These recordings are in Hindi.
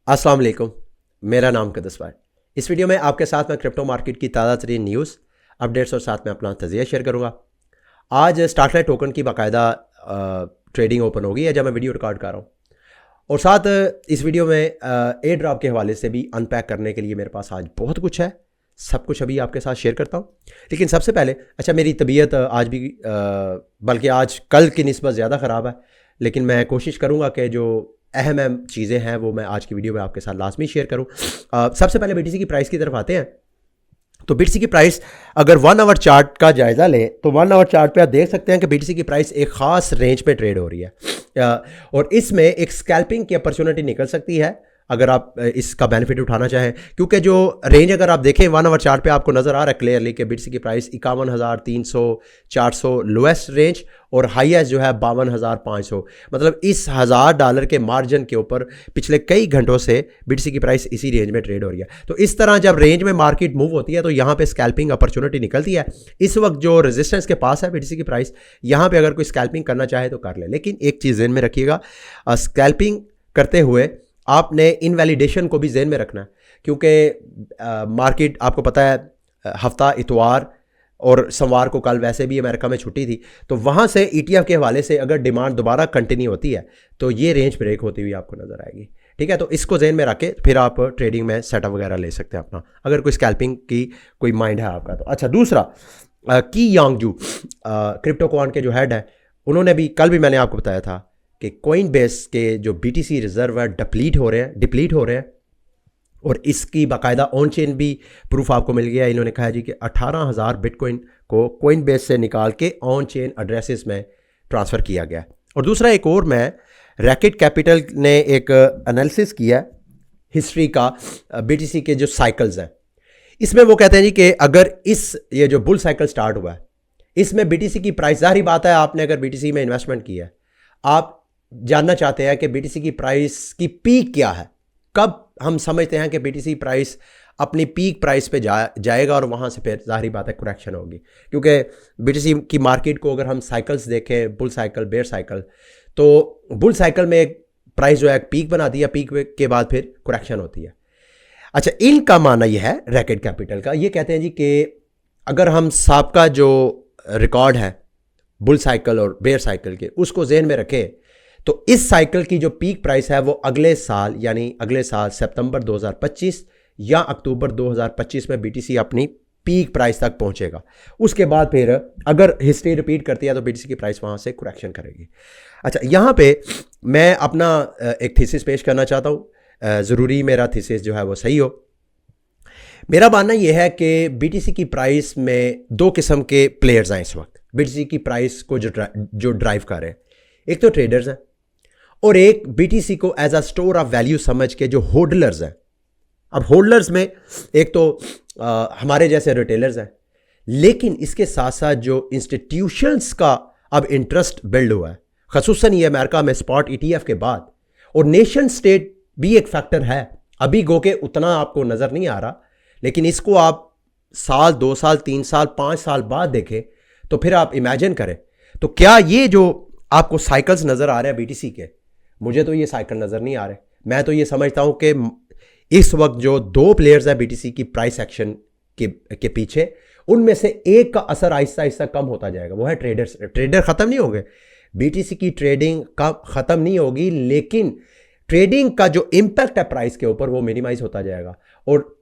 अस्सलाम वालेकुम। मेरा नाम कदस भाई। इस वीडियो में आपके साथ मैं क्रिप्टो मार्केट की ताज़ा तरीन न्यूज़ अपडेट्स और साथ में अपना तजिया शेयर करूंगा। आज स्टार्टलाइट टोकन की बाकायदा ट्रेडिंग ओपन होगी है जब मैं वीडियो रिकॉर्ड कर रहा हूँ, और साथ इस वीडियो में एयर ड्रॉप के हवाले से भी अनपैक करने के लिए मेरे पास आज बहुत कुछ है। सब कुछ अभी आपके साथ शेयर करता हूँ, लेकिन सबसे पहले मेरी तबीयत आज भी बल्कि आज कल की निस्बत ज़्यादा ख़राब है, लेकिन मैं कोशिश करूँगा कि जो अहम चीज़ें हैं वो मैं आज की वीडियो में आपके साथ लाजमी शेयर करूँ। सबसे पहले बीटीसी की प्राइस की तरफ आते हैं। तो बीटीसी की प्राइस अगर 1 आवर चार्ट का जायज़ा लें तो 1 आवर चार्ट पे आप देख सकते हैं कि बीटीसी की प्राइस एक ख़ास रेंज पे ट्रेड हो रही है, और इसमें एक स्कैल्पिंग की अपॉर्चुनिटी निकल सकती है अगर आप इसका बेनिफिट उठाना चाहें, क्योंकि जो रेंज अगर आप देखें 1 आवर चार्ट पे आपको नज़र आ रहा है क्लियरली कि बीटीसी की प्राइस 51,300 400 लोएस्ट रेंज और हाईएस्ट जो है 52,500, मतलब इस $1,000 के मार्जिन के ऊपर पिछले कई घंटों से बीटीसी की प्राइस इसी रेंज में ट्रेड हो रही है। तो इस तरह जब रेंज में मार्केट मूव होती है तो यहाँ पे स्कैल्पिंग अपॉर्चुनिटी निकलती है। इस वक्त जो रेजिस्टेंस के पास है बीटीसी की प्राइस, यहाँ पे अगर कोई स्कैल्पिंग करना चाहे तो कर ले, लेकिन एक चीज़ ज़हन में रखिएगा, स्कैल्पिंग करते हुए आपने इनवैलिडेशन को भी ज़हन में रखना है, क्योंकि मार्केट आपको पता है हफ्ता इतवार और सोमवार को कल वैसे भी अमेरिका में छुट्टी थी, तो वहाँ से ETF के हवाले से अगर डिमांड दोबारा कंटिन्यू होती है तो ये रेंज ब्रेक होती हुई आपको नज़र आएगी। ठीक है, तो इसको जहन में रख के फिर आप ट्रेडिंग में सेटअप वगैरह ले सकते हैं अपना, अगर कोई स्कैल्पिंग की कोई माइंड है आपका तो। अच्छा, दूसरा की यांगजू क्रिप्टोकॉइन के जो हेड है, उन्होंने भी कल भी मैंने आपको बताया था कि कॉइन बेस के जो BTC रिजर्व है डिप्लीट हो रहे हैं, और इसकी बाकायदा ऑन चेन भी प्रूफ आपको मिल गया। इन्होंने कहा जी कि 18,000 बिटकॉइन को कॉइन बेस से निकाल के ऑन चेन एड्रेसेस में ट्रांसफ़र किया गया। और दूसरा एक और मैं रैकेट कैपिटल ने एक एनालिसिस किया हिस्ट्री का BTC के जो साइकिल्स हैं, इसमें वो कहते हैं जी कि अगर ये जो बुल साइकिल स्टार्ट हुआ है इसमें BTC की प्राइस, जाहिर बात है आपने अगर BTC में इन्वेस्टमेंट किया है, आप जानना चाहते हैं कि BTC की प्राइस की पीक क्या है, कब हम समझते हैं कि BTC प्राइस अपनी पीक प्राइस पे जाएगा और वहाँ से फिर जाहिर बात है करेक्शन होगी। क्योंकि BTC की मार्केट को अगर हम साइकिल्स देखें, बुल साइकिल बेयर साइकिल, तो बुल साइकिल में एक प्राइस जो है पीक बनाती है, पीक के बाद फिर करेक्शन होती है। अच्छा, इनका मानना यह है रैकेट कैपिटल का, ये कहते हैं जी कि अगर हम साबका जो रिकॉर्ड है बुल साइकिल और बेयर साइकिल के उसको जहन में रखें तो इस साइकिल की जो पीक प्राइस है वो अगले साल यानी अगले साल सितंबर 2025 या अक्टूबर 2025 में BTC अपनी पीक प्राइस तक पहुंचेगा। उसके बाद फिर अगर हिस्ट्री रिपीट करती है तो BTC की प्राइस वहां से करेक्शन करेगी। अच्छा, यहाँ पे मैं अपना एक थीसिस पेश करना चाहता हूँ, ज़रूरी मेरा थीसिस जो है वो सही हो। मेरा मानना यह है कि BTC की प्राइस में दो किस्म के प्लेयर्स हैं इस वक्त BTC की प्राइस को जो ड्राइव कर रहे हैं। एक तो ट्रेडर्स हैं और एक BTC को as a store of value समझ के जो होल्डर्स हैं। अब होल्डर्स में एक तो हमारे जैसे रिटेलर्स हैं, लेकिन इसके साथ साथ जो इंस्टीट्यूशंस का अब इंटरेस्ट बिल्ड हुआ है, खसूसन ये अमेरिका में स्पॉट ETF के बाद, और नेशन स्टेट भी एक फैक्टर है। अभी गो के उतना आपको नज़र नहीं आ रहा, लेकिन इसको आप साल 2 साल 3 साल 5 साल बाद देखें तो फिर आप इमेजिन करें। तो क्या ये जो आपको साइकिल्स नज़र आ रहे हैं BTC के, मुझे तो ये साइकिल नज़र नहीं आ रहे। मैं तो ये समझता हूँ कि इस वक्त जो दो प्लेयर्स हैं BTC की प्राइस एक्शन के पीछे, उनमें से एक का असर आहिस्ता आहिस्ता कम होता जाएगा, वो है ट्रेडर्स। ट्रेडर ख़त्म नहीं होंगे, BTC की ट्रेडिंग का ख़त्म नहीं होगी, लेकिन ट्रेडिंग का जो इम्पैक्ट है प्राइस के ऊपर वो मिनिमाइज होता जाएगा। और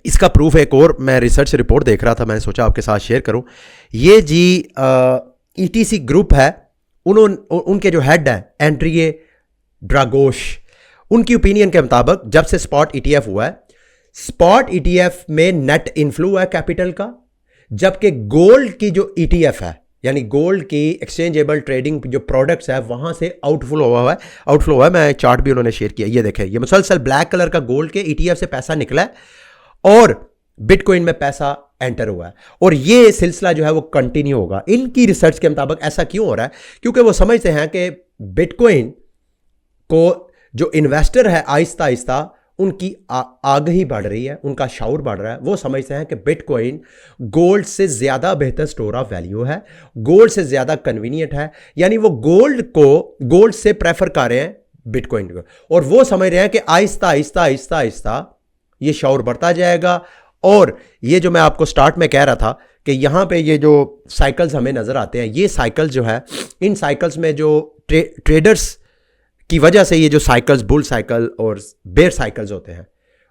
इसका प्रूफ एक और मैं रिसर्च रिपोर्ट देख रहा था, मैंने सोचा आपके साथ शेयर करूँ। ये जी ETC ग्रुप है, उनके जो हेड है एंड्रिए ड्रागोश, उनकी ओपिनियन के मुताबिक जब से स्पॉट ETF हुआ है, स्पॉट ETF में नेट इनफ्लो है कैपिटल का, जबकि गोल्ड की जो ETF है यानी गोल्ड की एक्सचेंजेबल ट्रेडिंग जो प्रोडक्ट्स है वहां से आउटफ्लो हुआ है। मैं चार्ट भी उन्होंने शेयर किया, ये देखें, ये मुसलसल ब्लैक कलर का गोल्ड के ETF से पैसा निकला है और बिटकॉइन में पैसा एंटर हुआ है, और ये सिलसिला जो है वो कंटिन्यू होगा। इनकी रिसर्च के मुताबिक ऐसा क्यों हो रहा है? क्योंकि वो समझते हैं कि बिटकॉइन को जो इन्वेस्टर है आहिस्ता आहिस्ता उनकी आगाही बढ़ रही है, उनका शऊर बढ़ रहा है। वो समझते हैं कि बिटकॉइन गोल्ड से ज़्यादा बेहतर स्टोर ऑफ वैल्यू है, गोल्ड से ज़्यादा कन्वीनियंट है, यानी वो गोल्ड से प्रेफर कर रहे हैं बिटकॉइन को, और वो समझ रहे हैं कि आहिस्ता आहिस्ता आहिस्ता आहिस्ता ये शौर बढ़ता जाएगा। और ये जो मैं आपको स्टार्ट में कह रहा था कि यहाँ पे ये जो साइकिल्स हमें नज़र आते हैं, ये साइकिल जो है, इन साइकिल्स में जो ट्रेडर्स की वजह से ये जो साइकिल्स, बुल साइकिल और बेयर साइकिल्स होते हैं,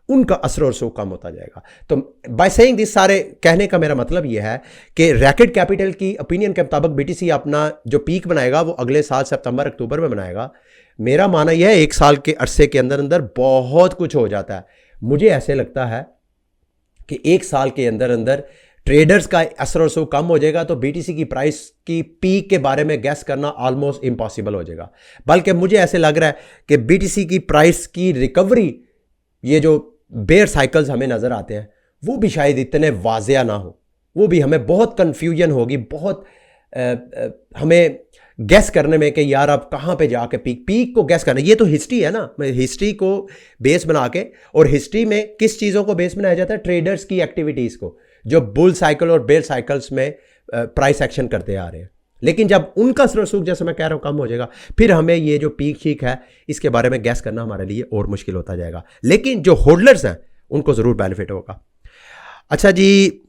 उनका असर और रसूख कम होता जाएगा। तो बाय सेइंग दिस, सारे कहने का मेरा मतलब यह है कि रैकेट कैपिटल की ओपिनियन के मुताबिक बीटीसी अपना जो पीक बनाएगा वो अगले साल सितंबर अक्टूबर में बनाएगा। मेरा मानना यह है 1 साल के अरसे के अंदर अंदर बहुत कुछ हो जाता है। मुझे ऐसे लगता है कि 1 साल के अंदर अंदर ट्रेडर्स का असर और रसूख कम हो जाएगा, तो बीटीसी की प्राइस की पीक के बारे में गैस करना ऑलमोस्ट इम्पॉसिबल हो जाएगा। बल्कि मुझे ऐसे लग रहा है कि बीटीसी की प्राइस की रिकवरी, ये जो बेयर साइकिल्स हमें नज़र आते हैं, वो भी शायद इतने वाजिया ना हो, वो भी हमें बहुत कन्फ्यूजन होगी, बहुत हमें गैस करने में कि यार अब कहाँ पे जाके पीक को गैस करना। ये तो हिस्ट्री है ना, हिस्ट्री को बेस बना के, और हिस्ट्री में किस चीज़ों को बेस बनाया जाता है, ट्रेडर्स की एक्टिविटीज़ को, जो बुल साइकिल और बेयर साइकिल्स में प्राइस एक्शन करते आ रहे हैं। लेकिन जब उनका असर रसूख, जैसे मैं कह रहा हूँ, कम हो जाएगा, फिर हमें ये जो पीक शीक है इसके बारे में गैस करना हमारे लिए और मुश्किल होता जाएगा। लेकिन जो होल्डर्स हैं उनको ज़रूर बेनिफिट होगा। अच्छा जी,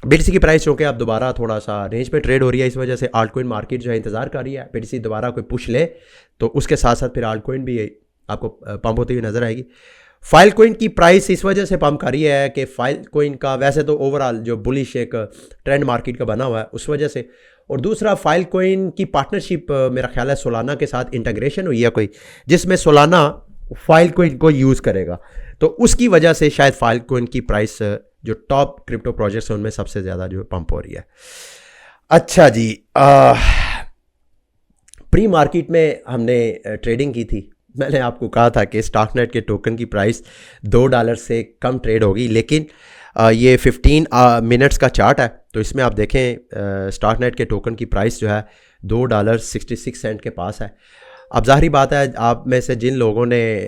बीटीसी की प्राइस चूँकि अब दोबारा थोड़ा सा रेंज पे ट्रेड हो रही है, इस वजह से आल्ट कॉइन मार्केट जो है इंतजार कर रही है बीटीसी दोबारा कोई पुश ले, तो उसके साथ साथ फिर आल्ट कॉइन भी आपको पंप होती हुई नजर आएगी। फाइल कोइन की प्राइस इस वजह से पंप कर रही है कि फाइल कोइन का वैसे तो ओवरऑल जो बुलिश एक ट्रेंड मार्केट का बना हुआ है उस वजह से, और दूसरा फाइल कोइन की पार्टनरशिप मेरा ख्याल है सोलाना के साथ इंटीग्रेशन हुई है कोई, जिसमें सोलाना फाइल कोइन को यूज़ करेगा, तो उसकी वजह से शायद फाइल कोइन की प्राइस जो टॉप क्रिप्टो प्रोजेक्ट्स हैं उनमें सबसे ज़्यादा जो पंप हो रही है। अच्छा जी, प्री मार्केट में हमने ट्रेडिंग की थी। मैंने आपको कहा था कि स्टॉकनेट के टोकन की प्राइस $2 से कम ट्रेड होगी, लेकिन ये 15 मिनट्स का चार्ट है, तो इसमें आप देखें स्टॉकनेट के टोकन की प्राइस जो है $2.66 के पास है। अब जाहिर बात है, आप में से जिन लोगों ने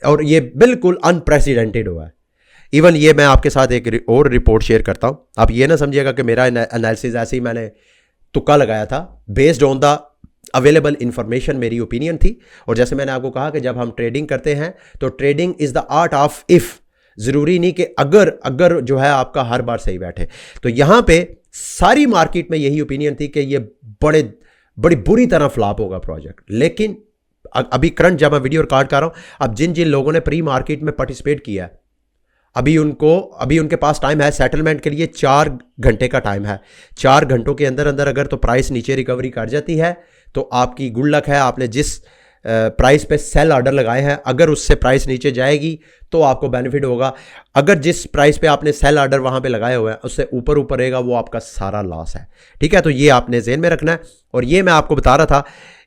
और ये बिल्कुल अनप्रेसिडेंटेड हुआ है, इवन ये मैं आपके साथ एक और रिपोर्ट शेयर करता हूँ, आप ये ना समझिएगा कि मेरा एनालिसिस ऐसे ही मैंने तुक्का लगाया था, based on the available information मेरी ओपिनियन थी। और जैसे मैंने आपको कहा कि जब हम ट्रेडिंग करते हैं तो trading is the art of if, ज़रूरी नहीं कि अगर जो है आपका हर बार सही बैठे। तो यहाँ पे सारी मार्केट में यही ओपिनियन थी कि ये बड़ी बुरी तरह फ्लॉप होगा प्रोजेक्ट। लेकिन अभी करंट जब मैं वीडियो रिकॉर्ड कर रहा हूँ, अब जिन जिन लोगों ने प्री मार्केट में पार्टिसिपेट किया है, अभी उनके पास टाइम है सेटलमेंट के लिए, 4 घंटे का टाइम है। 4 घंटों के अंदर अंदर अगर तो प्राइस नीचे रिकवरी कर जाती है तो आपकी गुड लक है, आपने जिस प्राइस पे सेल ऑर्डर लगाए हैं, अगर उससे प्राइस नीचे जाएगी तो आपको बेनिफिट होगा। अगर जिस प्राइस पे आपने सेल ऑर्डर वहाँ पे लगाए हुए हैं उससे ऊपर रहेगा, वो आपका सारा लॉस है। ठीक है, तो ये आपने ज़हन में रखना है। और ये मैं आपको बता रहा था,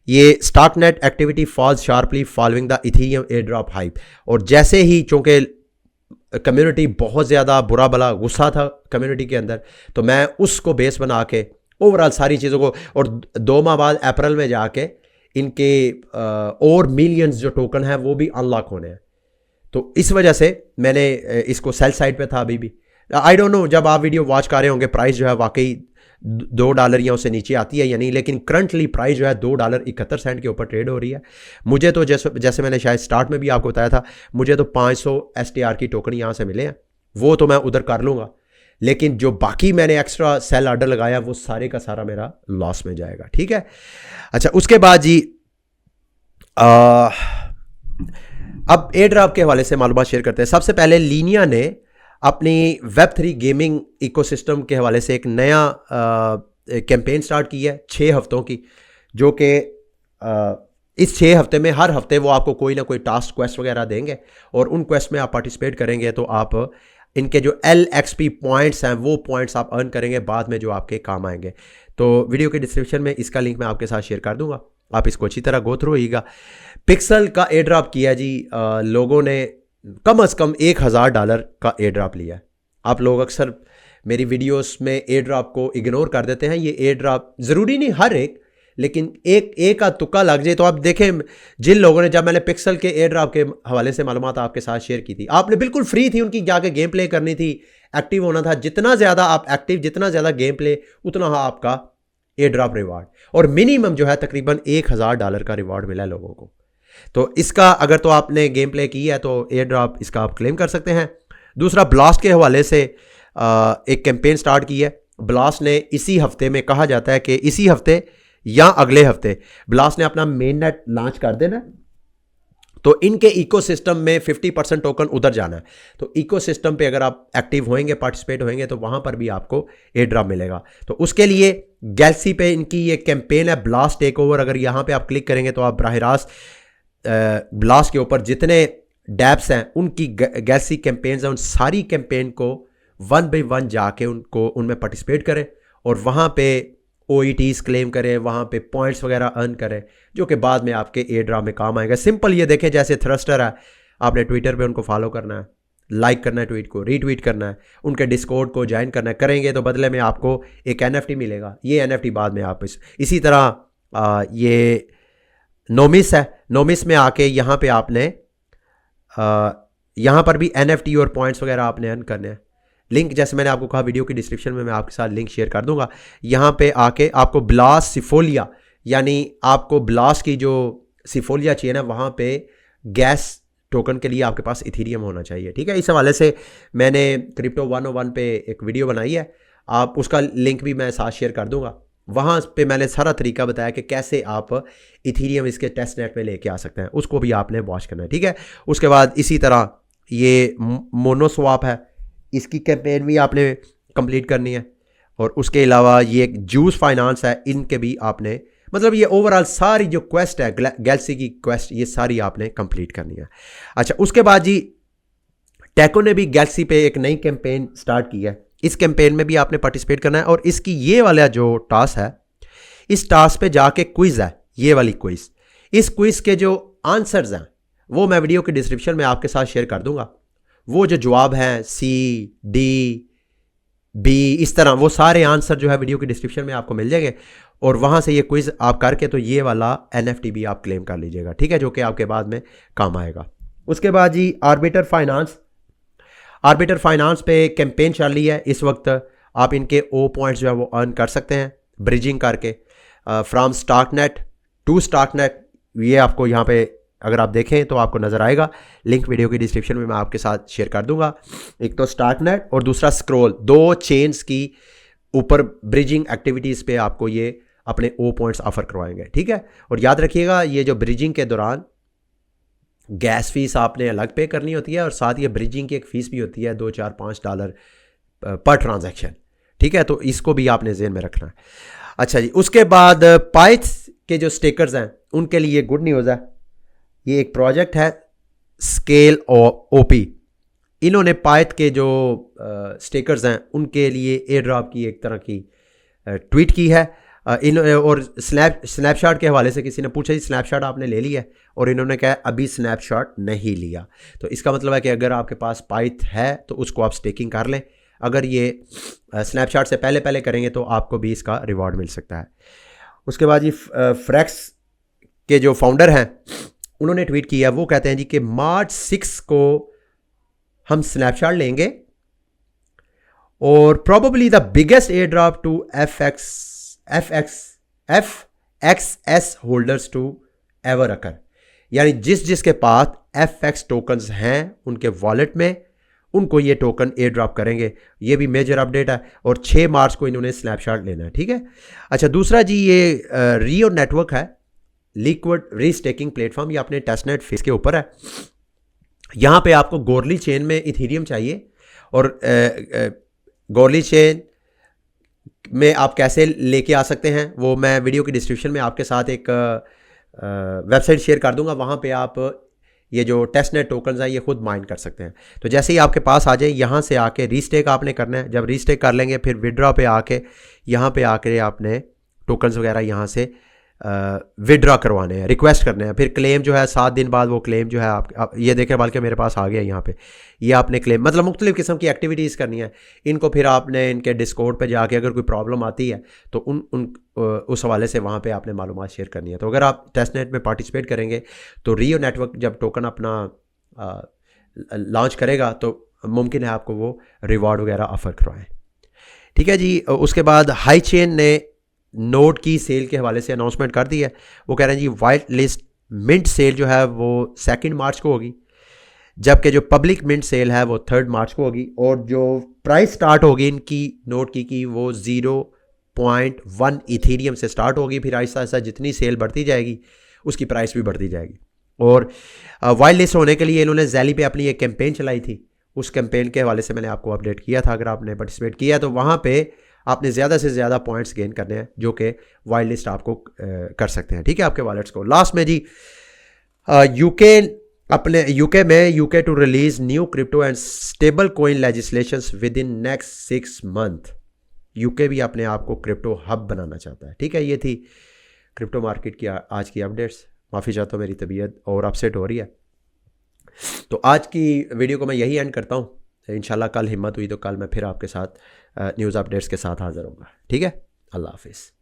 ये StarkNet activity falls sharply following the Ethereum air drop hype, और जैसे ही चूँकि कम्युनिटी बहुत ज़्यादा बुरा भला गुस्सा था कम्युनिटी के अंदर, तो मैं उसको बेस बना के ओवरऑल सारी चीज़ों को, और 2 माह बाद अप्रैल में जाके इनके और मिलियंस जो टोकन है वो भी अनलॉक होने हैं। तो इस वजह से मैंने इसको सेल साइड पे था। अभी भी आई डोंट नो जब आप वीडियो वॉच कर रहे होंगे प्राइस जो है वाकई $2 या उससे नीचे आती है या नहीं, लेकिन करंटली प्राइस जो है $2.71 के ऊपर ट्रेड हो रही है। मुझे तो जैसे मैंने शायद स्टार्ट में भी आपको बताया था, मुझे तो 500 STR की टोकन यहाँ से मिले हैं, वो तो मैं उधर कर लूँगा, लेकिन जो बाकी मैंने एक्स्ट्रा सेल ऑर्डर लगाया वो सारे का सारा मेरा लॉस में जाएगा। ठीक है, अच्छा उसके बाद जी अब एयर ड्रॉप के हवाले से मालूमात शेयर करते हैं। सबसे पहले लीनिया ने अपनी Web3 गेमिंग इकोसिस्टम के हवाले से एक नया कैंपेन स्टार्ट की है 6 हफ्तों की, जो कि इस 6 हफ्ते में हर हफ्ते वो आपको कोई ना कोई टास्क क्वेस्ट वगैरह देंगे, और उन क्वेस्ट में आप पार्टिसिपेट करेंगे तो आप इनके जो LXP पॉइंट्स हैं वो पॉइंट्स आप अर्न करेंगे बाद में, जो आपके काम आएंगे। तो वीडियो के डिस्क्रिप्शन में इसका लिंक मैं आपके साथ शेयर कर दूंगा, आप इसको अच्छी तरह गो थ्रू होइएगा। पिक्सल का एयर ड्रॉप किया जी, लोगों ने कम से कम $1000 का एयर ड्रॉप लिया है। आप लोग अक्सर मेरी वीडियोस में एयर ड्रॉप को इग्नोर कर देते हैं। ये एयर ड्रॉप ज़रूरी नहीं हर एक, लेकिन एक का तुक्का लग जाए तो आप देखें, जिन लोगों ने, जब मैंने पिक्सल के एयर ड्रॉप के हवाले से मालूमात आपके साथ शेयर की थी, आपने बिल्कुल फ्री थी उनकी जाके गेम प्ले करनी थी, एक्टिव होना था। जितना ज़्यादा आप एक्टिव, जितना ज़्यादा गेम प्ले, उतना आपका एयर ड्रॉप रिवार्ड, और मिनिमम जो है तकरीबन $1000 का रिवार्ड मिला है लोगों को। तो इसका अगर तो आपने गेम प्ले की है तो एयर ड्रॉप इसका आप क्लेम कर सकते हैं। दूसरा, ब्लास्ट के हवाले से एक कैंपेन स्टार्ट की है। ब्लास्ट ने इसी हफ्ते में, कहा जाता है कि इसी हफ्ते या अगले हफ्ते ब्लास्ट ने अपना मेन नेट लॉन्च कर देना, तो इनके इकोसिस्टम में 50% टोकन उधर जाना है। तो इकोसिस्टम पे अगर आप एक्टिव होएंगे, पार्टिसिपेट होएंगे, तो वहां पर भी आपको एयर ड्रॉप मिलेगा। तो उसके लिए गैलेक्सी पे इनकी ये कैंपेन है, ब्लास्ट टेक ओवर। अगर यहां पे आप क्लिक करेंगे तो आप बराह रास्त ब्लास्ट के ऊपर जितने डैप्स हैं उनकी गैलेक्सी कैंपेन्स हैं, उन सारी कैंपेन को 1 बाय 1 जाके उनमें पार्टिसिपेट करें और वहाँ पे OETs क्लेम करें, वहाँ पे पॉइंट्स वगैरह अर्न करें, जो कि बाद में आपके एयर ड्रॉप में काम आएगा। सिंपल ये देखें, जैसे थ्रस्टर है, आपने ट्विटर पे उनको फॉलो करना है, लाइक करना है, ट्वीट को रीट्वीट करना है, उनके डिस्कॉर्ड को ज्वाइन करना है। करेंगे तो बदले में आपको एक NFT मिलेगा। ये NFT बाद में आप इसी तरह ये नोमिस है, नोमिस में आके यहाँ पे आपने यहाँ पर भी NFT और पॉइंट्स वगैरह आपने अर्न करने हैं। लिंक जैसे मैंने आपको कहा वीडियो की डिस्क्रिप्शन में मैं आपके साथ लिंक शेयर कर दूंगा। यहाँ पे आके आपको ब्लास्ट सिफोलिया, यानी आपको ब्लास्ट की जो सिफोलिया चेन है वहाँ पे गैस टोकन के लिए आपके पास इथीरियम होना चाहिए। ठीक है, इस हवाले से मैंने क्रिप्टो 101 पे एक वीडियो बनाई है, आप उसका लिंक भी मैं साथ शेयर कर दूंगा। वहाँ पे मैंने सारा तरीका बताया कि कैसे आप इथीरियम इसके टेस्ट नेट में लेके आ सकते हैं, उसको भी आपने वॉच करना है। ठीक है, उसके बाद इसी तरह ये मोनोस्वाप है, इसकी कैंपेन भी आपने कंप्लीट करनी है। और उसके अलावा ये एक जूस फाइनेंस है, इनके भी आपने, मतलब ये ओवरऑल सारी जो क्वेस्ट है गैलेक्सी की क्वेस्ट, ये सारी आपने कंप्लीट करनी है। अच्छा, उसके बाद जी टेको ने भी गैलेक्सी पे एक नई कैंपेन स्टार्ट की है। इस कैंपेन में भी आपने पार्टिसिपेट करना है और इसकी ये वाला जो टास्क है, इस टास्क पे जाके क्विज है, ये वाली क्विज। इस क्विज के जो आंसर्स हैं वो मैं वीडियो के डिस्क्रिप्शन में आपके साथ शेयर कर दूंगा। वो जो जवाब हैं C, D, B, इस तरह वो सारे आंसर जो है वीडियो के डिस्क्रिप्शन में आपको मिल जाएंगे और वहाँ से ये क्विज आप करके तो ये वाला NFT भी आप क्लेम कर लीजिएगा। ठीक है, जो कि आपके बाद में काम आएगा। उसके बाद जी आर्बिटर फाइनेंस पे कैंपेन चल रही है इस वक्त। आप इनके O पॉइंट्स जो है वो अर्न कर सकते हैं ब्रिजिंग करके फ्रॉम स्टार्कनेट टू स्टार्कनेट। ये आपको यहाँ पे अगर आप देखें तो आपको नज़र आएगा, लिंक वीडियो की डिस्क्रिप्शन में मैं आपके साथ शेयर कर दूंगा। एक तो स्टार्कनेट और दूसरा स्क्रोल, 2 चेन्स की ऊपर ब्रिजिंग एक्टिविटीज़ पे आपको ये अपने O पॉइंट्स ऑफर करवाएंगे। ठीक है, और याद रखिएगा ये जो ब्रिजिंग के दौरान गैस फीस आपने अलग पे करनी होती है और साथ ये ब्रिजिंग की एक फ़ीस भी होती है $2, $4, $5 पर ट्रांजैक्शन। ठीक है, तो इसको भी आपने ज़हन में रखना है। अच्छा जी, उसके बाद पाइथ के जो स्टेकर्स हैं उनके लिए गुड न्यूज़ है। ये एक प्रोजेक्ट है स्केल OP, इन्होंने पाइथ के जो स्टेकर्स हैं उनके लिए एयर ड्रॉप की एक तरह की ट्वीट की है। और स्नैपशॉट के हवाले से किसी ने पूछा जी स्नैपशॉट आपने ले लिया है, और इन्होंने कहा अभी स्नैपशॉट नहीं लिया। तो इसका मतलब है कि अगर आपके पास पाइथ है तो उसको आप स्टेकिंग कर लें। अगर ये स्नैपशॉट से पहले करेंगे तो आपको भी इसका रिवॉर्ड मिल सकता है। उसके बाद जी फ्रेक्स के जो फाउंडर हैं उन्होंने ट्वीट किया, वो कहते हैं जी कि March 6 को हम स्नैपशॉट लेंगे और probably the biggest air drop to FXS holders to ever occur, यानी जिसके पास FX टोकन्स हैं उनके वॉलेट में उनको ये टोकन एयर ड्रॉप करेंगे। ये भी मेजर अपडेट है और 6 मार्च को इन्होंने स्नैपशॉट लेना है। ठीक है, अच्छा दूसरा जी ये रियो नेटवर्क है, लिक्विड रीस्टेकिंग प्लेटफॉर्म, ये अपने टेस्टनेट फेस के ऊपर है। यहाँ पे आपको गोरली चेन में इथीरियम चाहिए और गोरली चेन में आप कैसे लेके आ सकते हैं वो मैं वीडियो की डिस्क्रिप्शन में आपके साथ एक वेबसाइट शेयर कर दूंगा। वहाँ पे आप ये जो टेस्टनेट टोकन्स हैं ये खुद माइन कर सकते हैं। तो जैसे ही आपके पास आ जाए यहाँ से आके रीस्टेक आपने करना है। जब रीस्टेक कर लेंगे फिर विड्रॉ पे आके यहाँ पे आके आपने टोकन्स वगैरह यहाँ से विड्रॉ करवाने हैं, रिक्वेस्ट करने हैं। फिर क्लेम जो है 7 दिन बाद वो क्लेम जो है आप ये देखें, बल्कि मेरे पास आ गया यहाँ पे, ये आपने क्लेम मतलब मुख्तलिफ किस्म की एक्टिविटीज़ करनी है। इनको फिर आपने इनके डिस्कॉर्ड पे जाके अगर कोई प्रॉब्लम आती है तो उस हवाले से वहाँ पे आपने मालूमात शेयर करनी है। तो अगर आप टेस्टनेट में पार्टिसिपेट करेंगे तो रियो नेटवर्क जब टोकन अपना लॉन्च करेगा तो मुमकिन है आपको वो रिवॉर्ड वगैरह ऑफ़र करवाएँ। ठीक है जी, उसके बाद हाई चेन ने नोड की सेल के हवाले से अनाउंसमेंट कर दी है। वो कह रहे हैं जी वाइट लिस्ट मिंट सेल जो है वो 2 मार्च को होगी, जबकि जो पब्लिक मिंट सेल है वो 3 मार्च को होगी, और जो प्राइस स्टार्ट होगी इनकी नोट की वो 0.1 इथीरियम से स्टार्ट होगी। फिर आहिस्ता आहिस्ता जितनी सेल बढ़ती जाएगी उसकी प्राइस भी बढ़ती जाएगी। और वाइट लिस्ट होने के लिए इन्होंने जैली पे अपनी एक कैंपेन चलाई थी, उस कैंपेन के हवाले से मैंने आपको अपडेट किया था। अगर आपने पार्टिसिपेट किया तो वहाँ पे आपने ज़्यादा से ज़्यादा पॉइंट्स गेन करने हैं, जो कि वाइट लिस्ट आपको कर सकते हैं, ठीक है, आपके वॉलेट्स को। लास्ट में जी यूके में UK to release new crypto and stable coin legislations within next 6 month. UK भी अपने आप को क्रिप्टो हब बनाना चाहता है, ठीक है। ये थी क्रिप्टो मार्केट की आज की अपडेट्स। माफ़ी चाहता हूँ, मेरी तबीयत और अपसेट हो रही है। तो आज की वीडियो को मैं यही एंड करता हूँ। इंशाल्लाह कल हिम्मत हुई तो कल मैं फिर आपके साथ न्यूज़ अपडेट्स के साथ हाज़िर होऊंगा, ठीक है। अल्लाह हाफिज़।